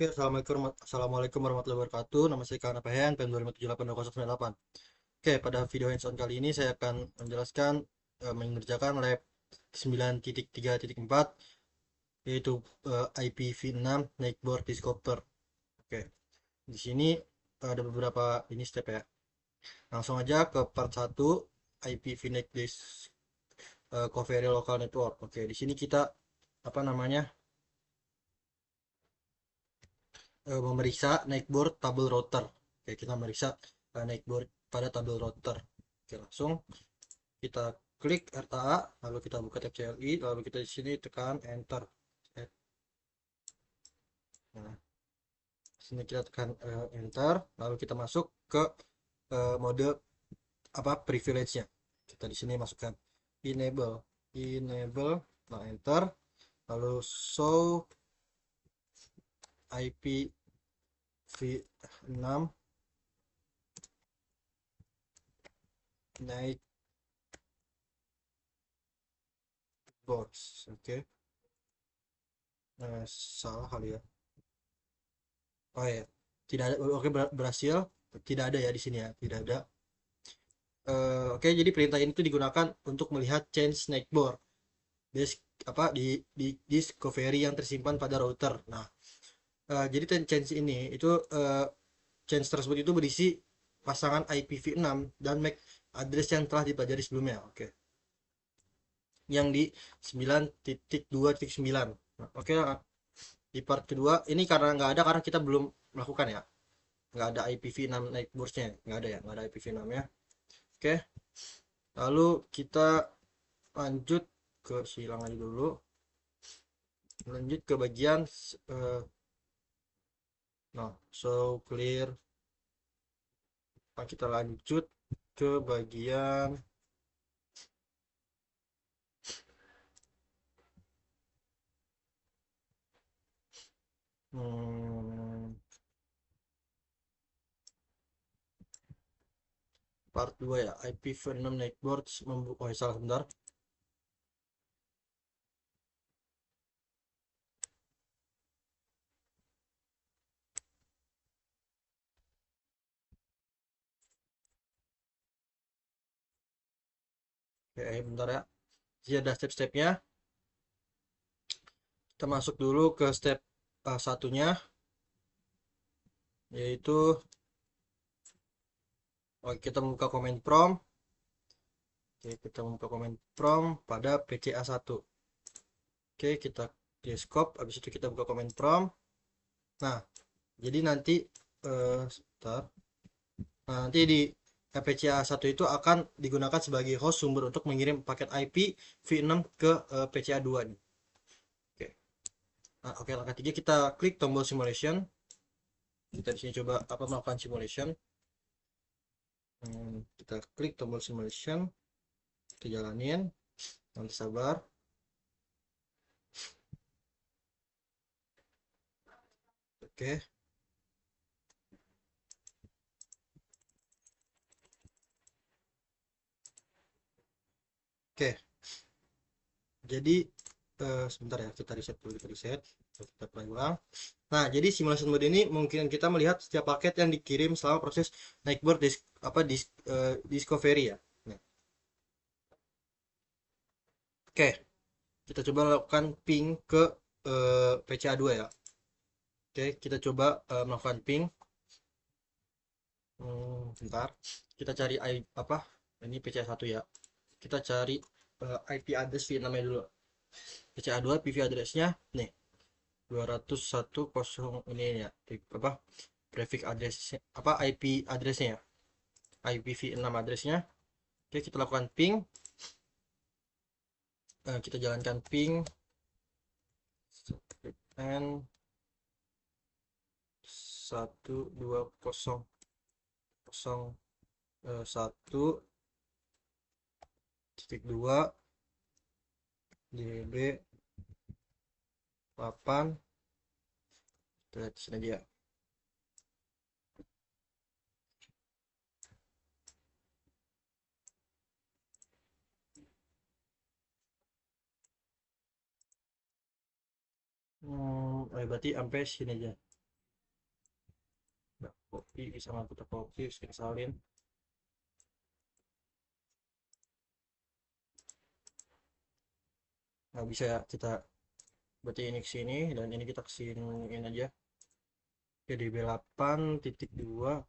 Oke, Assalamualaikum warahmatullahi wabarakatuh. Nama saya Kana Pehen, PEN 20782098. Oke, pada video hands-on kali ini saya akan menjelaskan mengerjakan lab 9.3.4 yaitu IPv6 Netboard Discover. Oke, di sini ada beberapa ini step ya. Langsung aja ke part 1 IPv6 Discovery Local Network. Oke, di sini kita apa namanya memeriksa Netboard Table Router. Oke, kita memeriksa Netboard pada tabel router. Oke, langsung kita klik RTA, lalu kita buka tab CLI, lalu kita di sini tekan enter. Nah, sini kita tekan enter, lalu kita masuk ke mode apa privilege-nya. Kita di sini masukkan enable, nah enter, lalu show IPv6 night boards. Oke, salah kali ya. Oh ya, tidak ada. Oke, berhasil. Tidak ada ya di sini ya, tidak ada. Oke, jadi perintah ini tuh digunakan untuk melihat change snackboard disk apa di discovery yang tersimpan pada router. Nah, jadi change ini itu change tersebut itu berisi pasangan IPv6 dan MAC address yang telah dipelajari sebelumnya. Oke, yang di 9.2.9. Nah, oke, di part kedua ini karena nggak ada karena kita belum melakukan ya, nggak ada IPv6 networknya, nggak ada ya, nggak ada IPv6 ya. Oke, lalu kita lanjut ke silang aja dulu, lanjut ke bagian nah so clear. Nah, kita lanjut ke bagian hmm, part 2 ya, IPv6 networks membuka. Oh, salah, sebentar. Oke, bentar ya, jadi ada step-stepnya. Kita masuk dulu ke step satunya, yaitu kita membuka command prompt. Oke, kita membuka command prompt pada PCA1. Oke, kita desktop, habis itu kita buka command prompt. Nah, jadi nanti sebentar. Nah, nanti di PCA1 itu akan digunakan sebagai host sumber untuk mengirim paket IP v6 ke PCA2 nih. Oke. Nah, oke, langkah 3 kita klik tombol simulation. Kita di sini coba apa melakukan simulation. Kita klik tombol simulation, kita jalanin, nanti sabar. Oke. Oke. Jadi sebentar ya, kita reset dulu, kita reset. Kita play ulang. Nah, jadi simulation mode ini mungkin kita melihat setiap paket yang dikirim selama proses naikboard discovery ya. Nah, oke, kita coba lakukan ping ke PCA2 ya. Oke, kita coba melakukan ping. Bentar. Kita cari apa? Ini PCA1 ya. Kita cari IP address V6-nya dulu. PCA2 PV address-nya nih 201.0 ini ya. Apa? Prefix address apa IP address-nya ya. IPv6 address-nya. Oke, kita lakukan ping. Kita jalankan ping n 120.1.2 db 8. Kita lihat di sini aja ya. Berarti sampai sini aja. copy, bisa kita copy, kita salin. Nah, bisa ya kita berarti ini ke sini dan ini kita kesiniin aja. Jadi B8.2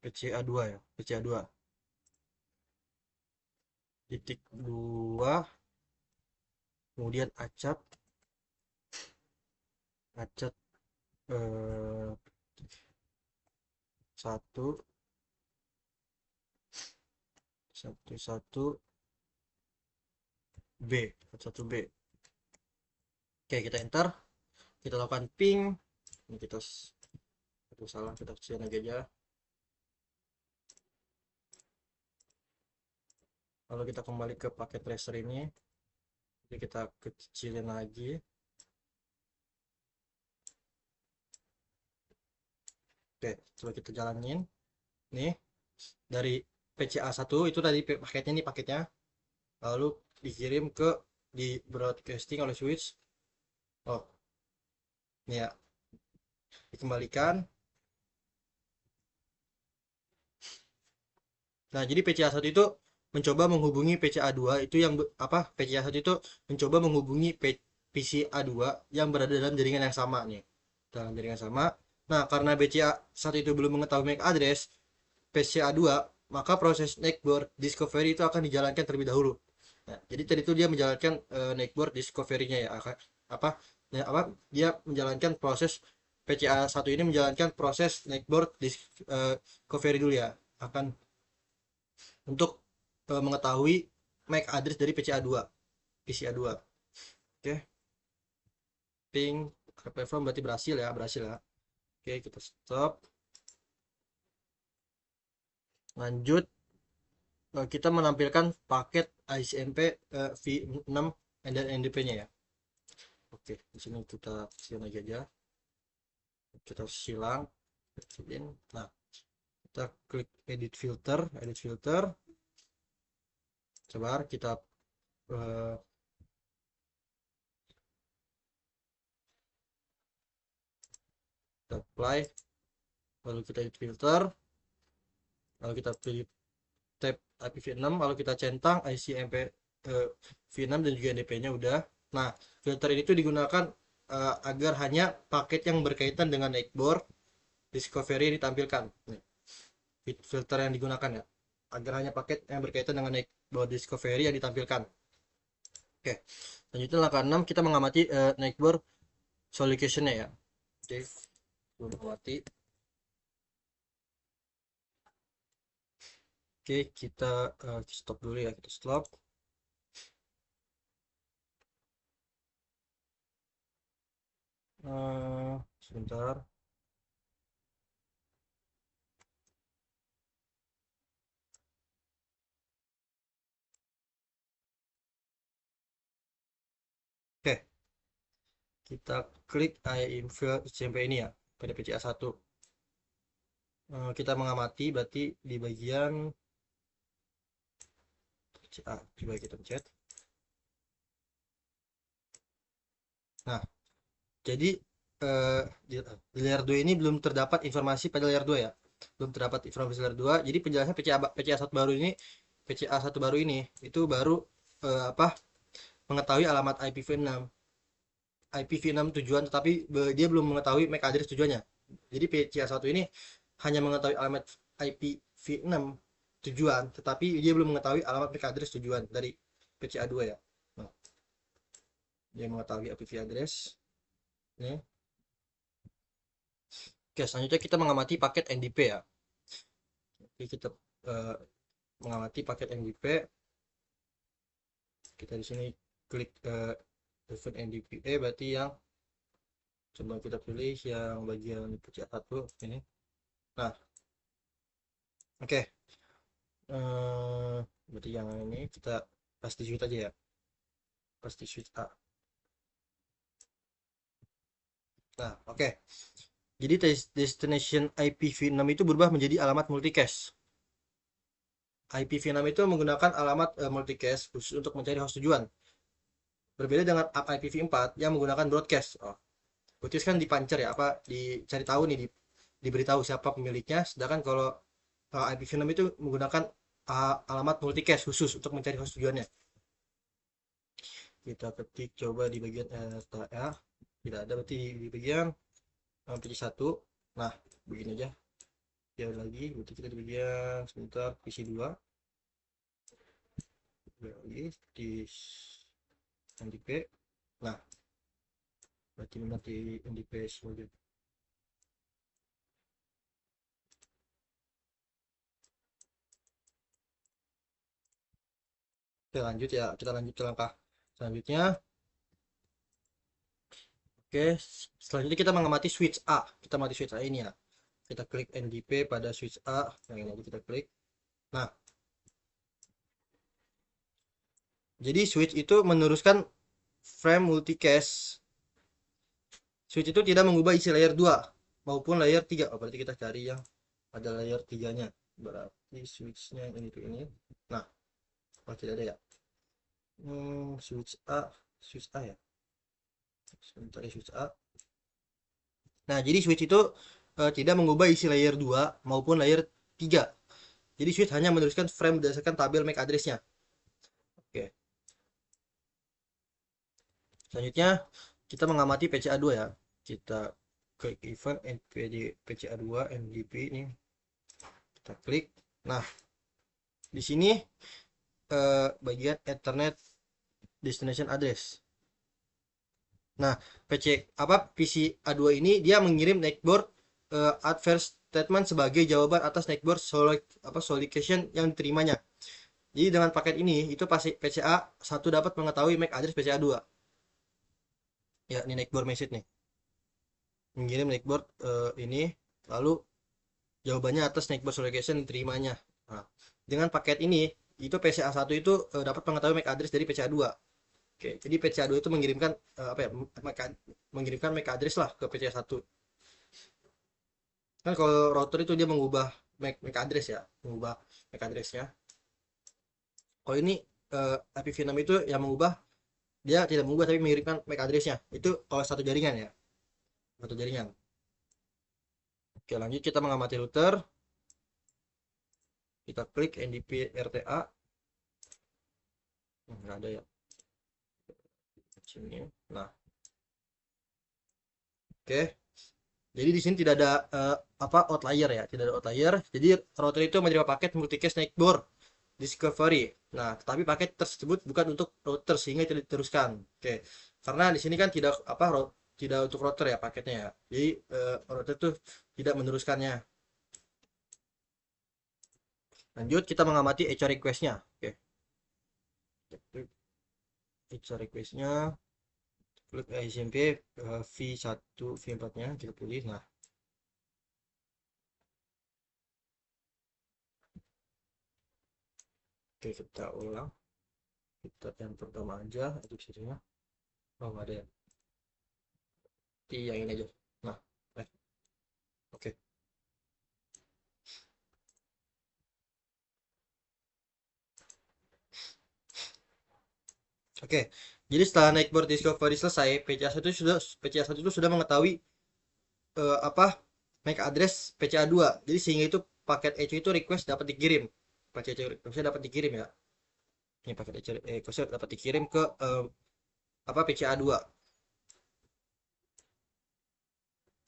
PCA2 ya, PCA2 titik 2, kemudian acak acak eh, 1 1 B. Oke, kita enter, kita lakukan ping. Ini kita salah, kita kecilin aja. Lalu kita kembali ke paket tracer ini, jadi kita kecilin lagi. Oke, coba kita jalanin nih dari PCA1 itu tadi paketnya, nih paketnya, lalu dikirim ke di broadcasting oleh switch. Oh, ini ya, dikembalikan. Nah, jadi PCA1 itu mencoba menghubungi PCA2 itu yang PCA1 itu mencoba menghubungi PCA2 yang berada dalam jaringan yang sama nih. Dalam jaringan sama. Nah, karena PCA1 itu belum mengetahui MAC address PCA2, maka proses network discovery itu akan dijalankan terlebih dahulu. Nah, jadi tadi itu dia menjalankan network discovery-nya ya, apa ya, dia menjalankan proses PCA1 ini menjalankan proses network discovery dulu ya, akan untuk mengetahui MAC address dari PCA2. Oke, ping platform berarti berhasil ya. Oke, kita stop. Lanjut, kita menampilkan paket ICMP V6 dan NDP-nya ya. Oke, di sini kita silang aja. Kita silang, kecilin. Nah, kita klik edit filter. Coba kita uh, apply, lalu kita edit filter, lalu kita pilih tab IPv6, lalu kita centang ICMP V6 dan juga NDP-nya udah. Nah, filter ini tuh digunakan agar hanya paket yang berkaitan dengan network discovery ditampilkan. Nih, filter yang digunakan ya, agar hanya paket yang berkaitan dengan network discovery yang ditampilkan. Oke, selanjutnya langkah 6, kita mengamati network solution-nya ya. Oke, mengamati. Oke, kita stop dulu ya, kita stop. Sebentar. Oke, kita klik info ICMP ini ya, pada PCA1. Kita mengamati berarti di bagian PCA, coba kita pencet. Nah, jadi di layer 2 ini belum terdapat informasi pada layer 2 ya. Belum terdapat informasi layer 2. Jadi penjelasan PCA1 baru ini, PCA1 baru ini itu baru mengetahui alamat IPv6 tujuan, tetapi dia belum mengetahui MAC address tujuannya. Jadi PCA1 ini hanya mengetahui alamat IPv6 tujuan, tetapi dia belum mengetahui alamat MAC address tujuan dari PCA2 ya. Nah, dia mengetahui IPv address. Nih. Oke, selanjutnya kita mengamati paket NDP ya. Jadi kita mengamati paket NDP. Kita di sini klik event NDP, berarti yang coba kita pilih yang bagian PCA1 ini. Nah, oke. Berarti yang ini kita pasti switch aja ya. Pasti switch A. Nah, oke. Jadi destination IPv6 itu berubah menjadi alamat multicast. IPv6 itu menggunakan alamat multicast khusus untuk mencari host tujuan. Berbeda dengan IPv4 yang menggunakan broadcast. Oh, broadcast kan dipancar ya, dicari tahu nih diberitahu siapa pemiliknya. Sedangkan kalau IP Venom itu menggunakan alamat multicast khusus untuk mencari host tujuannya. Kita ketik coba di bagian ya, tidak ada berarti di bagian PC1. Nah, begini aja ya, lagi berarti kita di bagian sebentar PC2 lagi di NDP. Nah, berarti nanti NDP sebagai. Oke, lanjut ya, kita lanjut ke langkah selanjutnya. Oke, selanjutnya kita mengamati switch A. Kita amati switch A ini ya. Kita klik NDP pada switch A, yang ini aja kita klik. Nah, jadi switch itu meneruskan frame multicast. Switch itu tidak mengubah isi layer 2 maupun layer 3. Oh, berarti kita cari yang ada layer 3-nya. Berarti switchnya ini tuh ini. Nah, oh tidak ada ya. Switch A ya. Sebentar ya, switch A. Nah, jadi switch itu tidak mengubah isi layer 2 maupun layer 3. Jadi switch hanya meneruskan frame berdasarkan tabel MAC address-nya. Oke. Selanjutnya kita mengamati PCA2 ya. Kita klik event NPD PCA2 NDP ini. Kita klik. Nah, di sini bagian Ethernet destination address. Nah, PCA2 ini dia mengirim netboard adverse statement sebagai jawaban atas netboard solicitation yang diterimanya. Jadi dengan paket ini itu pasti PCA 1 dapat mengetahui MAC address PCA 2. Ya, ini netboard message nih. Mengirim netboard ini, lalu jawabannya atas netboard solicitation yang diterimanya. Nah, dengan paket ini itu PCA 1 itu dapat mengetahui MAC address dari PCA 2. Oke, jadi PCA 2 itu mengirimkan mengirimkan MAC address lah ke PCA 1. Kan kalau router itu dia mengubah MAC address ya, mengubah MAC addressnya. Kalau ini IP Venom itu yang mengubah, dia tidak mengubah tapi mengirimkan MAC addressnya. Itu kalau satu jaringan ya, satu jaringan. Oke, lanjut kita mengamati router. Kita klik NDP RTA. Nggak ada ya. Sini. Nah, oke. Jadi di sini tidak ada outlier ya, tidak ada outlier. Jadi router itu menerima paket multicast netboard discovery. Nah, tetapi paket tersebut bukan untuk router sehingga tidak diteruskan. Oke. Karena di sini kan tidak untuk router ya paketnya ya. Jadi router itu tidak meneruskannya. Lanjut kita mengamati echo request-nya. Oke. Echo request-nya klik SMP V1 V4-nya kita pilih. Nah, oke, kita ulang. Kita yang pertama aja itu sisinya. Oh, nggak ada ya. Di yang ini aja. Nah, oke. Oke, jadi setelah netboard discovery selesai, PCA1 itu sudah mengetahui MAC address PCA2. Jadi sehingga itu paket echo itu request dapat dikirim. Paket echo request dapat dikirim ya. Ini paket echo request dapat dikirim ke PCA2.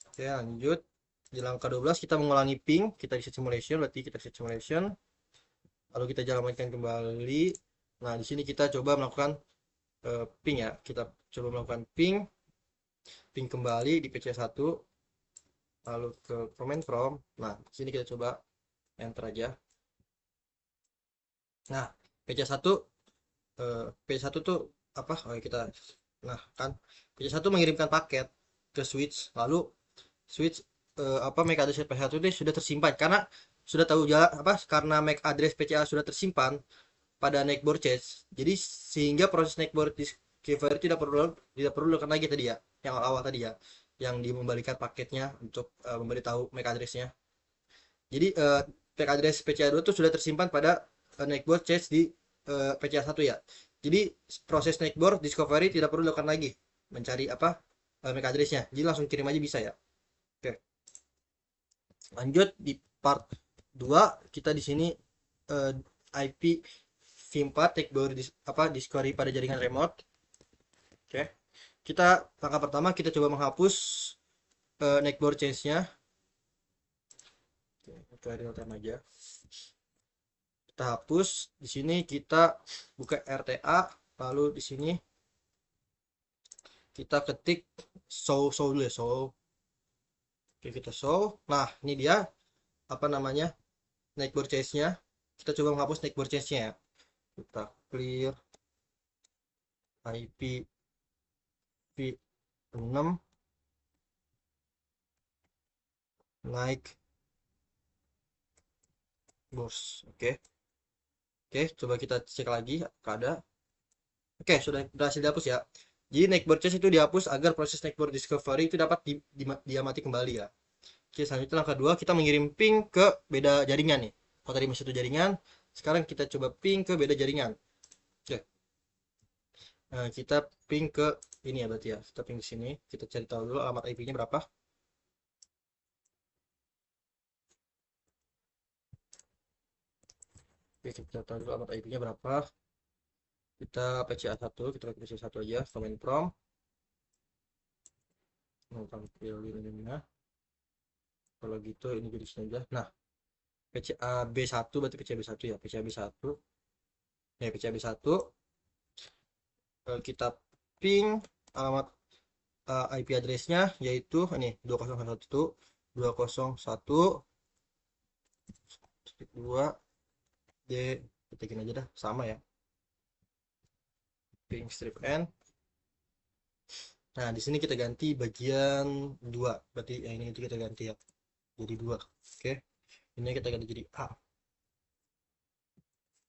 Oke, lanjut. Di langkah 12 kita mengulangi ping, kita set simulation, berarti kita set simulation. Lalu kita jalankan kembali. Nah, di sini kita coba melakukan ping ya. Kita coba melakukan ping kembali di PC1, lalu ke command prompt. Nah, di sini kita coba enter aja. Nah, PC1 PC1 tuh apa? Oh, kita nah kan PC1 mengirimkan paket ke switch, lalu switch MAC address PC1 ini sudah tersimpan karena sudah tahu jalan karena MAC address PCA sudah tersimpan pada netboard cache. Jadi sehingga proses netboard discovery tidak perlu dilakukan lagi tadi ya, yang awal tadi ya, yang dimembalikan paketnya untuk memberitahu MAC addressnya. Jadi MAC address PCA2 itu sudah tersimpan pada netboard cache di PCA1 ya. Jadi proses netboard discovery tidak perlu dilakukan lagi mencari MAC addressnya. Jadi langsung kirim aja bisa ya. Oke. Lanjut di part 2 kita di sini IP v4 backdoor discovery pada jaringan remote. Oke. Kita langkah pertama kita coba menghapus network change-nya. Oke, real time aja. Kita hapus. Di sini kita buka RTA, lalu di sini kita ketik show dulu ya, show. Oke, kita show. Nah, ini dia apa namanya? Network change-nya. Kita coba menghapus network change-nya ya. Kita clear IP v6 naik bos. Oke, coba kita cek lagi ada. Oke, sudah berhasil dihapus ya. Jadi network change itu dihapus agar proses network discovery itu dapat diamati kembali ya. Oke, selanjutnya langkah kedua kita mengirim ping ke beda jaringan nih. Kalau tadi masih satu jaringan, sekarang kita coba ping ke beda jaringan. Oke. Nah, kita ping ke ini ya berarti ya. Kita ping di sini. Kita cari tahu dulu alamat IP-nya berapa. Oke, kita tahu dulu alamat IP-nya berapa. Kita PCA1, kita pakai PCA1 aja, command prompt. Mau tampil ini. Kalau gitu ini jadi sini aja. Nah, PCAB1 berarti PCAB1 ya, PCAB1. Ya, PCAB1 kita ping alamat IP address-nya yaitu ini 20.1.201.2 D, ketikin aja dah, sama ya. Ping strip n. Nah, di sini kita ganti bagian 2. Berarti yang ini itu kita ganti ya. Jadi 2. Oke. Ini kita ganti jadi A.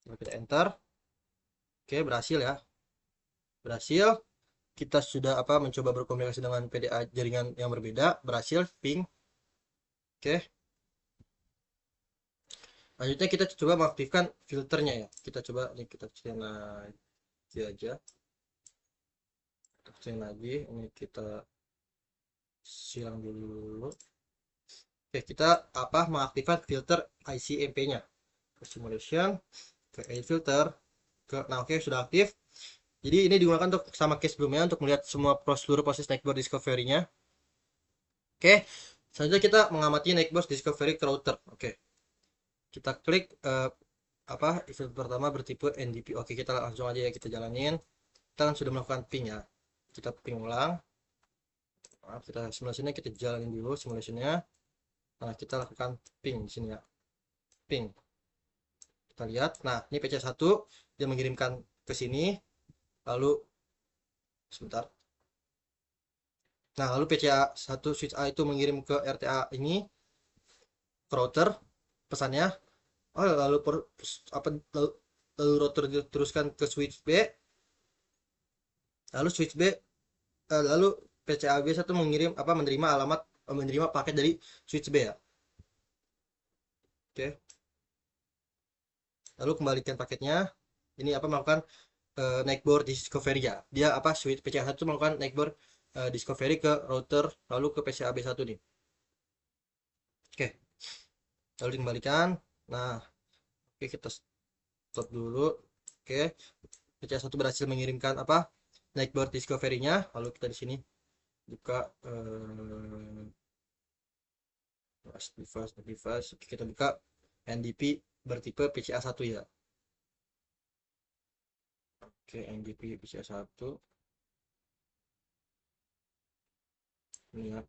Coba kita enter. Oke, berhasil ya. Berhasil. Kita sudah mencoba berkomunikasi dengan PDA jaringan yang berbeda, berhasil ping. Oke. Lanjutnya kita coba mengaktifkan filternya ya. Kita coba ini kita kecilin lagi aja. Kita kecilin lagi. Ini kita silang dulu. Oke, kita mengaktifkan filter ICMP-nya. Ke simulation, ke filter, nah oke sudah aktif. Jadi ini digunakan untuk sama case sebelumnya untuk melihat semua seluruh proses network discovery-nya. Oke, selanjutnya kita mengamati network discovery ke router. Oke, kita klik event pertama bertipe NDP. Oke, kita langsung aja ya kita jalanin. Kita kan sudah melakukan ping ya. Kita ping ulang. Maaf, kita simulasinya kita jalanin dulu simulasinya. Nah, kita lakukan ping di sini ya. Ping. Kita lihat. Nah, ini PC1 dia mengirimkan ke sini. Lalu sebentar. Nah, lalu PCA1 switch A itu mengirim ke RTA ini ke router pesannya. Oh, lalu lalu router diteruskan ke switch B. Lalu switch B lalu PCAB1 menerima alamat menerima paket dari switch B ya. Oke. Lalu kembalikan paketnya. Ini melakukan network discovery ya. Dia switch PCA1 melakukan network discovery ke router lalu ke PCAB1 nih. Oke. Lalu dikembalikan. Nah, oke kita stop dulu. Oke. PCA1 berhasil mengirimkan network discovery-nya. Lalu kita di sini buka device. Oke, kita buka NDP bertipe PCA1 ya. Oke, NDP PCA1. Ini ya.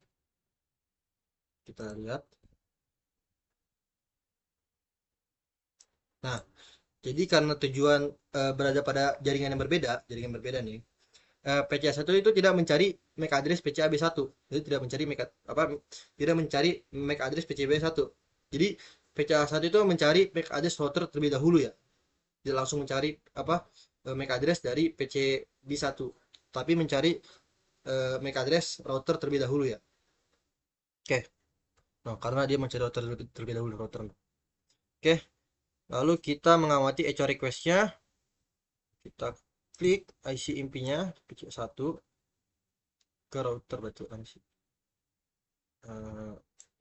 Kita lihat. Nah, jadi karena tujuan berada pada jaringan yang berbeda nih. PCA1 itu tidak mencari MAC address PCAB1. Jadi tidak mencari MAC address PCAB1. Jadi PCA1 itu mencari MAC address router terlebih dahulu ya. Dia langsung mencari MAC address dari PCB1. Tapi mencari MAC address router terlebih dahulu ya. Oke. Nah, karena dia mencari router terlebih dahulu router. Oke. Lalu kita mengamati echo request-nya. Kita klik IC impinya PC1 ke router berarti kan sih.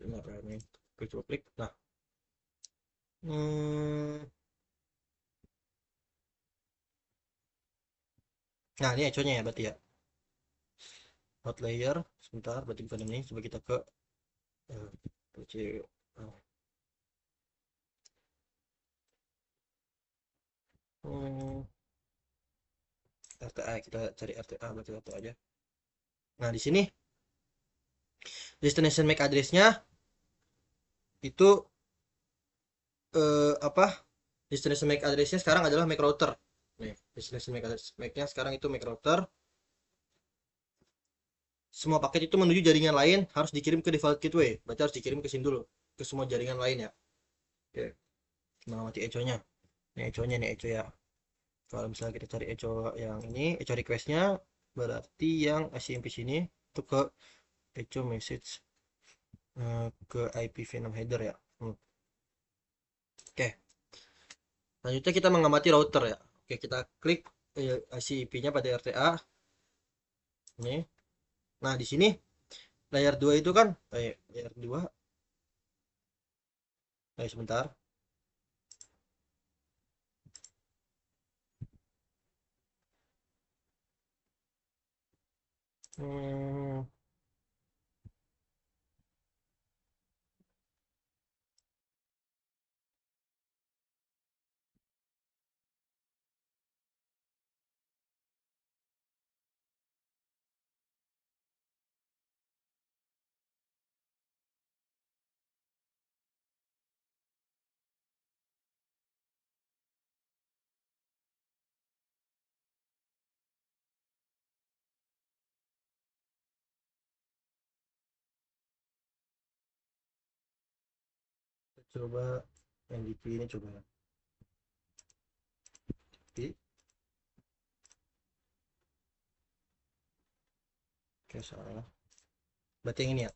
Ini coba klik. Hmm, nah ini econya ya berarti ya, hot layer. Sebentar, berarti bukan ini. Coba kita ke PC. hmm, RTA, kita cari RTA, berarti RTA aja. Nah di sini destination MAC address-nya itu apa, destination MAC address-nya sekarang adalah MAC router. Nih, destination MAC address MAC-nya sekarang itu MAC router. Semua paket itu menuju jaringan lain harus dikirim ke default gateway. Berarti harus dikirim ke sini dulu, ke semua jaringan lain ya. Oke, mengamati echo-nya. Ini echo-nya nih, echo ya. Kalau misalnya kita cari echo yang ini, echo request-nya berarti yang ICMP sini itu ke echo message ke IPv6 header ya. Oke, selanjutnya kita mengamati router ya. Oke, kita klik ICP-nya pada RTA. Ini. Nah, di sini layer 2 itu kan layer 2. Sebentar. Hmm, coba yang di ini coba. Oke, oke, salah. Berarti yang ini ya.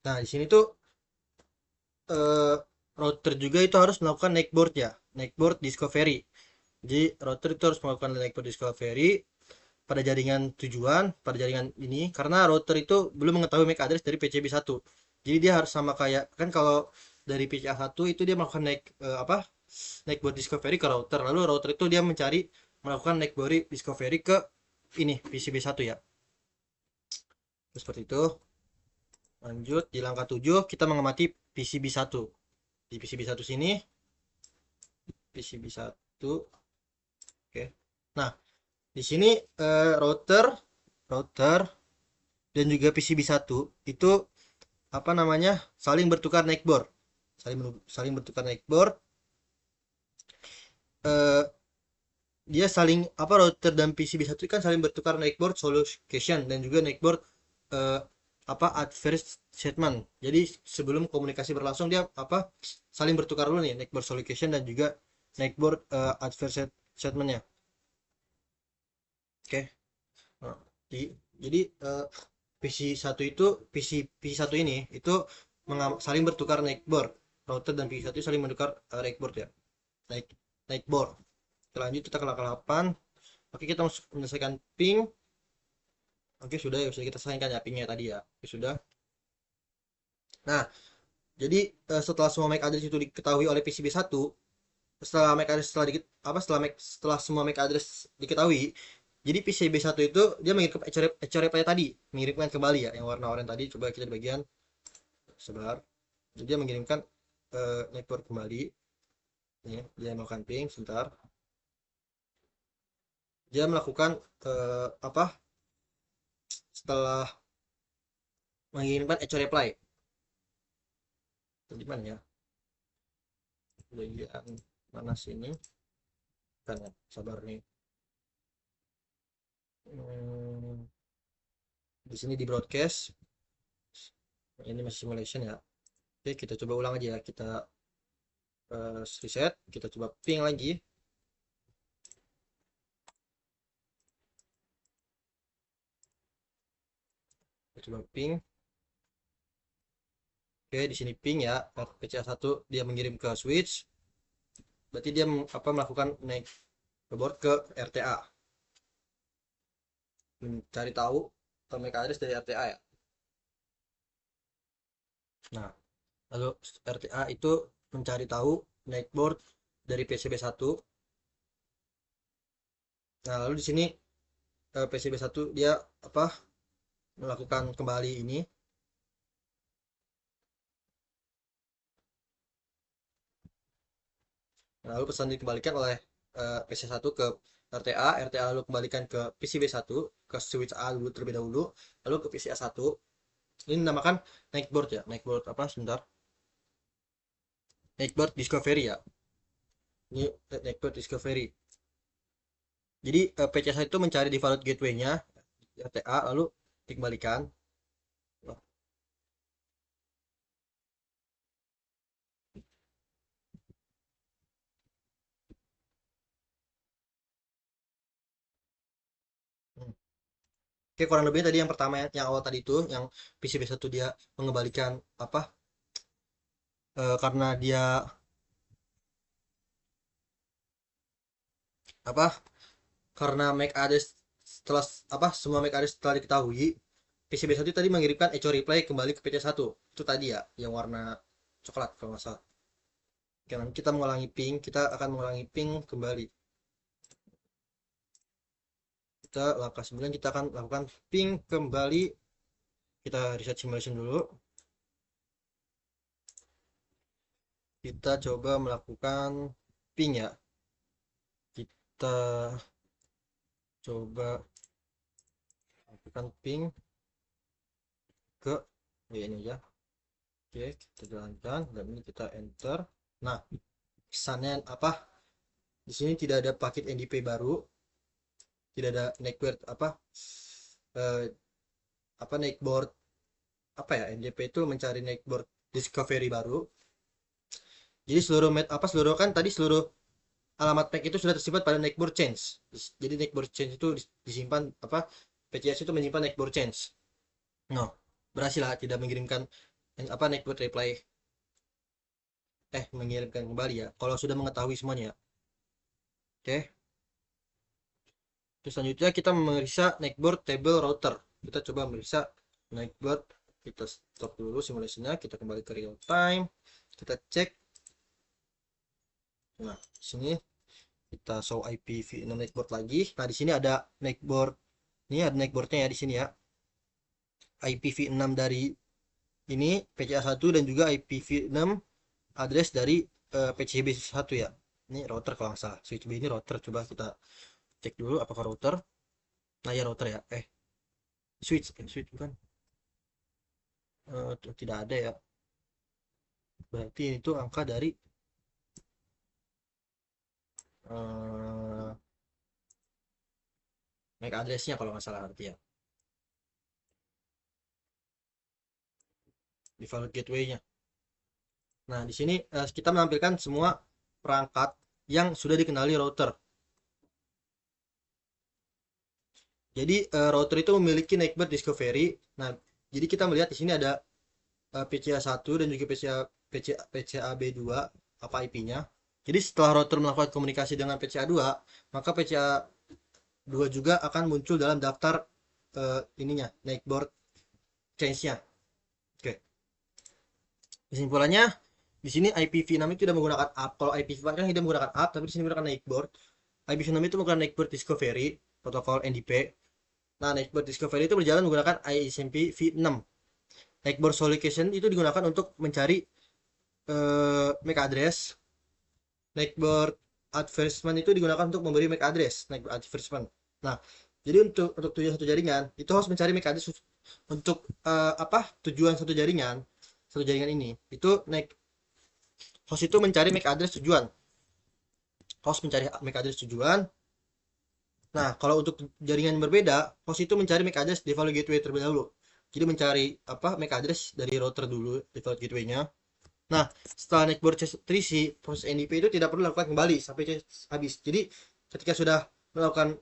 Nah, di sini tuh eh, router juga itu harus melakukan netboard ya, netboard discovery. Jadi router itu harus melakukan netboard discovery pada jaringan tujuan, pada jaringan ini, karena router itu belum mengetahui MAC address dari PCB1. Jadi dia harus sama kayak kan kalau dari PCA1 itu dia melakukan apa? Netboard discovery ke router. Lalu router itu dia mencari melakukan netboard discovery ke ini PCB1 ya. Terus seperti itu. Lanjut di langkah 7 kita mengamati PCB1. Di PCB1 sini, PCB1. Oke. Nah, di sini router router dan juga PCB1 itu apa namanya, saling bertukar netboard, saling bertukar netboard. eh, Dia saling apa, router dan PCB1 kan saling bertukar netboard solution dan juga netboard eh, apa, adverse statement. Jadi sebelum komunikasi berlangsung dia apa, saling bertukar dulu nih netboard solution dan juga netboard adverse statementnya. Oke. Nah, jadi PC1 itu PC1 ini itu saling bertukar netboard. Router dan PC1 saling bertukar netboard ya. Naik netboard. Kita lanjut, kita ke langkah 8. Oke, kita menyelesaikan ping. Oke, sudah ya, sudah kita selesaikan ya pingnya tadi ya. Oke, sudah. Nah, jadi setelah semua MAC address itu diketahui oleh PCB1, setelah MAC address setelah semua MAC address diketahui, jadi PCB1 itu dia mengirim echo reply tadi, mengirimkan kembali ya yang warna oranye tadi. Coba kita di bagian sebar. Jadi dia mengirimkan network kembali. Ini dia melakukan ping sebentar. Dia melakukan apa, setelah mengirimkan echo reply. Di mana ya? Bagian mana sini? Kan ya, sabar nih. Hmm, di sini di broadcast. Ini masih simulation ya. Oke, kita coba ulang aja ya. Kita reset, kita coba ping lagi. Kita coba ping. Oke, di sini ping ya. PCA1 dia mengirim ke switch. Berarti dia apa, melakukan naik keyboard ke RTA. Mencari tahu MAC address dari RTA ya. Nah, Lalu RTA itu mencari tahu netboard dari PCB1. Nah, lalu di sini PCB1 dia apa melakukan kembali ini. Nah, lalu pesan dikembalikan oleh PC1 ke RTA, RTA lalu kembalikan ke PCB1, ke switch A dulu terlebih dahulu, lalu ke PCA1. Ini dinamakan netboard ya, netboard apa sebentar. Netboard discovery ya. Ini netboard discovery. Jadi PCA1 itu mencari default gateway-nya RTA lalu dikembalikan. Hmm. Oke, kurang lebih tadi yang pertama yang awal tadi itu yang PCB1 dia mengembalikan apa karena dia apa karena MAC address setelah apa semua MAC address telah diketahui, PCB1 tadi mengirimkan echo reply kembali ke PC1 itu tadi ya yang warna coklat kalau nggak salah. Oke, nanti kita mengulangi ping, kita akan mengulangi ping kembali. Kita langkah 9 kita akan lakukan ping kembali. Kita reset simulation dulu. Kita coba melakukan ping ya. Kita coba lakukan ping ke ya ini ya. Oke, kita jalankan dan ini kita enter. Nah, kesannya apa? Di sini tidak ada paket NDP baru, tidak ada network eh, apa netboard apa ya NDP itu mencari netboard discovery baru. Jadi seluruh seluruh kan tadi seluruh alamat MAC itu sudah tersimpan pada netboard change. Jadi netboard change itu disimpan PCS itu menyimpan netboard change. No, berhasil lah tidak mengirimkan netboard reply mengirimkan kembali ya. Kalau sudah mengetahui semuanya. Oke. Terus selanjutnya kita memeriksa netboard table router. Kita coba memeriksa netboard. Kita stop dulu simulasinya. Kita kembali ke real time. Kita cek. Nah, di sini kita show IPv6 netboard lagi. Nah, di sini ada netboard. Ini ada netboardnya ya di sini ya. IPv6 dari ini PCA1 dan juga IPv6 address dari PCB1 ya. Ini router kalau nggak salah. Switch B ini router. Coba kita cek dulu apakah router. Nah, ya router ya. Switch bukan. Tidak ada ya. Berarti itu angka dari uh, MAC address-nya kalau nggak salah arti ya. Default gateway-nya. Nah, di sini kita menampilkan semua perangkat yang sudah dikenali router. Jadi router itu memiliki network discovery. Nah, jadi kita melihat di sini ada PCA1 dan juga PCAB2 apa IP-nya. Jadi setelah router melakukan komunikasi dengan PCA2, maka PCA2 juga akan muncul dalam daftar ininya, network change-nya. Oke. Kesimpulannya, di sini IPv6 itu tidak menggunakan app. Kalau IPv4 kan tidak menggunakan app, tapi di sini menggunakan netboard. IPv6 itu menggunakan netboard discovery, protokol NDP. Nah, netboard discovery itu berjalan menggunakan ISMP v6. Netboard solution itu digunakan untuk mencari MAC address. Netboard advertisement itu digunakan untuk memberi MAC address. Netboard advertisement. Nah, jadi untuk tujuan satu jaringan itu harus mencari MAC address untuk tujuan satu jaringan ini itu host itu mencari MAC address tujuan. Host mencari MAC address tujuan. Nah, kalau untuk jaringan yang berbeda, host itu mencari MAC address default gateway terlebih dahulu. Jadi mencari MAC address dari router dulu default gateway-nya. Nah, setelah network terisi, proses NDP itu tidak perlu lakukan kembali sampai habis. Jadi ketika sudah melakukan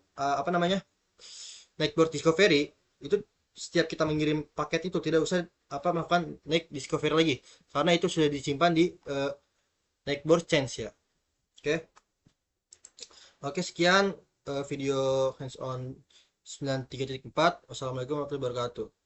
network discovery, itu setiap kita mengirim paket itu tidak usah melakukan network discovery lagi karena itu sudah disimpan di network change ya. Oke. Oke, sekian video hands on 93.4. Wassalamualaikum warahmatullahi wabarakatuh.